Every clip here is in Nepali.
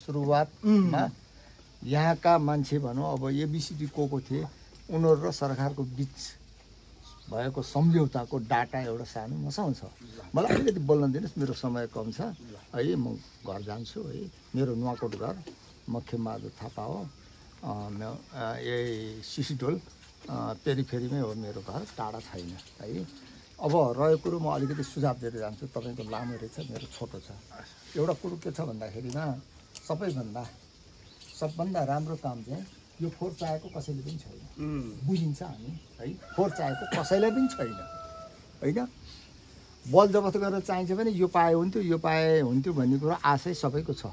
सुरुवातमा यहाँका मान्छे भनौँ अब एबिसिडी को थिए उनीहरू र सरकारको बिच भएको सम्झौताको डाटा एउटा सानो मसँग छ। मलाई अलिकति बोल्न दिनुहोस्, मेरो समय कम छ है। म घर जान्छु है। मेरो नुवाकोट घर, म खेमबहादुर थापा हो। यही सिसिडोल पेरिफेरीमै हो मेरो घर, टाढा छैन है। अब रहेको कुरो म अलिकति सुझाव दिएर जान्छु। तपाईँको लामो रहेछ, मेरो छोटो छ। एउटा कुरो के छ भन्दाखेरिमा सबभन्दा राम्रो काम चाहिँ यो फोहोर चाहेको कसैले पनि छैन, बुझिन्छ हामी है। फोहोर चाहेको कसैलाई पनि छैन होइन। बल जबत गरेर चाहिन्छ भने यो पाए हुन्थ्यो, यो पाए हुन्थ्यो भन्ने कुरो आशय सबैको छ।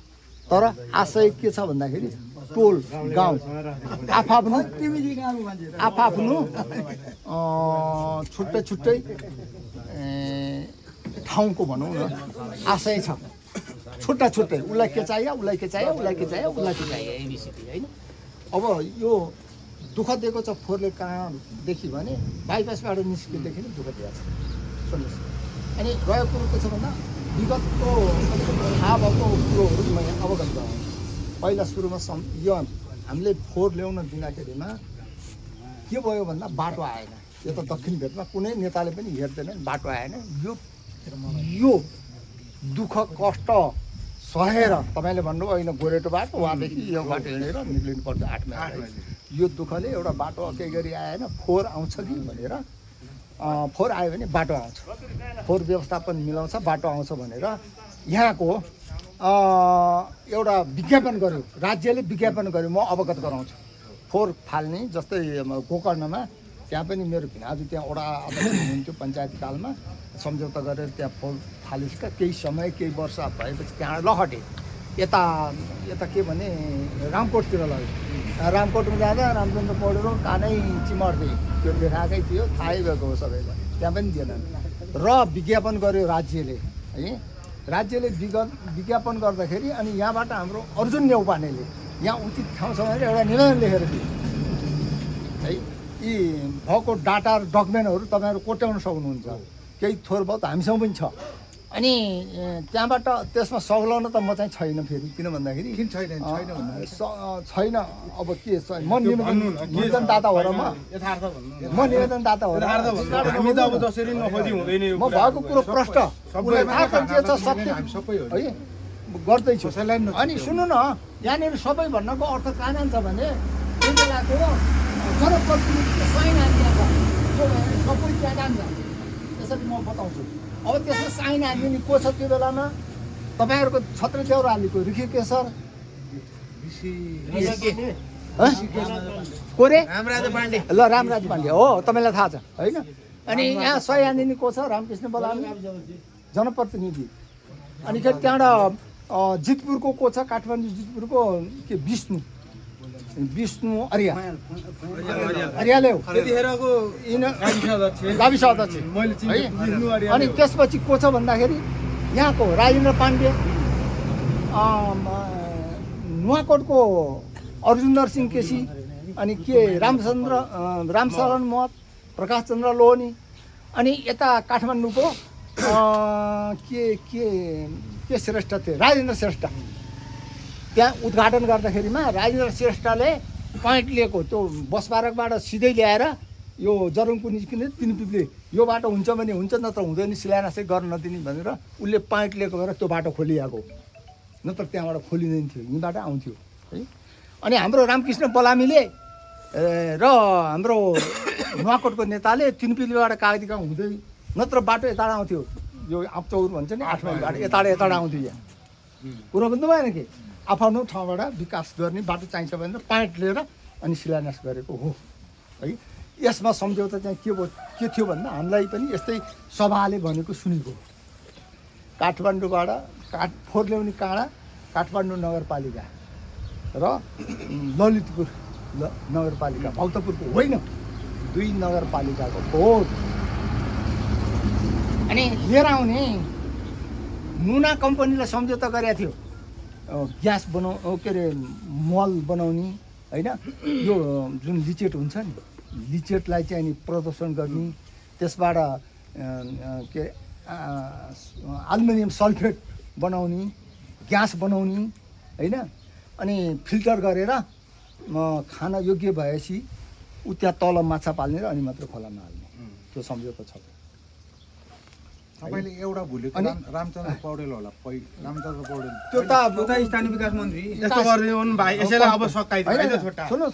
तर आशय के छ भन्दाखेरि टोल गाउँ आफआफ्नो छुट्टै छुट्टै ठाउँको भनौँ न आशय छ। छुट्टा छुट्टै उसलाई के चाहियो, उसलाई के चाहियो, उसलाई के चाहियो, उसलाई के चाहियो, एबिसिडी होइन। अब यो दुःख दिएको छ फोहोरले कहाँदेखि भने बाइपासबाट निस्किँदेखि नै दुःख दिएको छ। सुन्नुहोस्, अनि गएको कुरो के छ भन्दा विगतको थाहा भएको कुरोहरू म यहाँ अवगत गराउँछु। पहिला सुरुमा यो हामीले फोहोर ल्याउन दिँदाखेरिमा के भयो भन्दा बाटो आएन। यो त दक्षिण भेटमा कुनै नेताले पनि हेर्दैन, बाटो आएन। यो दुःख कष्ट सहेर तपाईँले भन्नुभयो होइन गोरेटो बाटो वहाँदेखि यो बाटो हिँडेर निक्लिनु पर्छ 8 माइल। यो दुःखले एउटा बाटो केही गरी आएन, फोहोर आउँछ कि भनेर फोहोर आयो भने बाटो आउँछ, फोहोर व्यवस्थापन मिलाउँछ, बाटो आउँछ भनेर यहाँको एउटा विज्ञापन गर्यो, राज्यले विज्ञापन गर्यो। म अवगत गराउँछु। फोहोर फाल्ने जस्तै गोकर्णमा त्यहाँ पनि मेरो भिनाजु त्यहाँ वडा अध्यक्ष हुनुहुन्थ्यो पञ्चायत कालमा, सम्झौता गरेर त्यहाँ फोहोर फालिसका केही समय केही वर्ष भएपछि त्यहाँ लहटे यता के भने रामकोटतिर लग्यो। रामकोटमा जाँदा रामचन्द्र पौडेल कानै चिमर्दै त्यो देखाएकै थियो, थाहै भएको हो सबैलाई, त्यहाँ पनि दिएन। र विज्ञापन गर्यो राज्यले है। राज्यले विज्ञापन गर्दाखेरि अनि यहाँबाट हाम्रो अर्जुन नेउपानेले यहाँ उचित ठाउँ छ भनेर एउटा निवेदन लेखेर दियो है। यी भएको डाटा र डकुमेन्टहरू तपाईँहरू कोट्याउन सक्नुहुन्छ। केही थोर बहुत हामीसँग पनि छ। अनि त्यहाँबाट त्यसमा सग्लाउन त म चाहिँ छैन फेरि, किन भन्दाखेरि छैन। अब के म निवेदनदाता हो र म निवेदनदाता हो र म भएको कुरो प्रष्ट के छ सत्य है गर्दैछु। अनि सुन्नु न, यहाँनिर सबै भन्नको अर्थ कहाँ जान्छ भने त्यो बेलाको जनप्रतिनिधिको साइन हालिदिन्छ, सबै त्यहाँ जान्छ। त्यसरी म बताउँछु। अब त्यसमा साइन हालिदिने को छ त्यो बेलामा? तपाईँहरूको छत्र देउरालीको ऋषिकेशर कोरे ल रामराज पाण्डे हो, तपाईँलाई थाहा छ होइन। अनि यहाँ सही हालिदिने को छ? रामकृष्ण बलामी जनप्रतिनिधि। अनि फेरि त्यहाँबाट जितपुरको को छ? काठमाडौँ जितपुरको के विष्णु अर्याले हो गाविस अध्यक्ष। अनि त्यसपछि को छ भन्दाखेरि यहाँको राजेन्द्र पाण्डे, नुवाकोटको अर्जुनदर सिंह केसी, अनि के रामशरण महत, प्रकाश चन्द्र लोहनी, अनि यता काठमाडौँको के श्रेष्ठ थिए, राजेन्द्र श्रेष्ठ। त्यहाँ उद्घाटन गर्दाखेरिमा राजेन्द्र श्रेष्ठले पोइन्ट लिएको त्यो बसपारकबाट सिधै ल्याएर यो जरुङको निस्किने तिनपिपले यो बाटो हुन्छ भने हुन्छ, नत्र हुँदैन, शिलान्यासै गर्न नदिने भनेर उसले पोइन्ट लिएको भएर त्यो बाटो खोलिआएको, नत्र त्यहाँबाट खोलिँदैन थियो, यहीँबाट आउँथ्यो है। अनि हाम्रो रामकृष्ण बलामीले र हाम्रो नुवाकोटको नेताले तिनपिलीबाट कागती गाउँ हुँदै नत्र बाटो यता आउँथ्यो, यो आपचौर भन्छ नि 8 माइल बाटो यता आउँथ्यो। यहाँ कुरो बुझ्नु भएन कि आफ्नो ठाउँबाट विकास गर्ने बाटो चाहिन्छ भनेर पाइट लिएर अनि शिलान्यास गरेको हो है। यसमा सम्झौता चाहिँ के थियो भन्दा हामीलाई पनि यस्तै सभाले भनेको सुनेको। काठमाडौँबाट फोहोर ल्याउने काँडा काठमाडौँ नगरपालिका र ललितपुर नगरपालिका, भक्तपुरको होइन, 2 नगरपालिकाको फोहोर अनि लिएर आउने नुना कम्पनीले सम्झौता गरेको थियो। ग्यास के अरे मल बनाउने होइन, यो जुन लिचेट हुन्छ नि, लिचेटलाई चाहिँ अनि प्रदर्शन गर्ने, त्यसबाट के एल्युमिनियम सल्फेट बनाउने, ग्यास बनाउने होइन, अनि फिल्टर गरेर खान योग्य भएपछि ऊ त्यहाँ तल माछा पाल्ने र अनि मात्र खोलामा हाल्ने त्यो सम्झौता छ। तपाईँले एउटा भुलेको रामचन्द्र पौडेल होला रामचन्द्र पौडेल त्यो त स्थानीय विकास मन्त्री यस्तो गरिदिनु भाइ यसैलाई अब सकाइदिनु। सुन्नु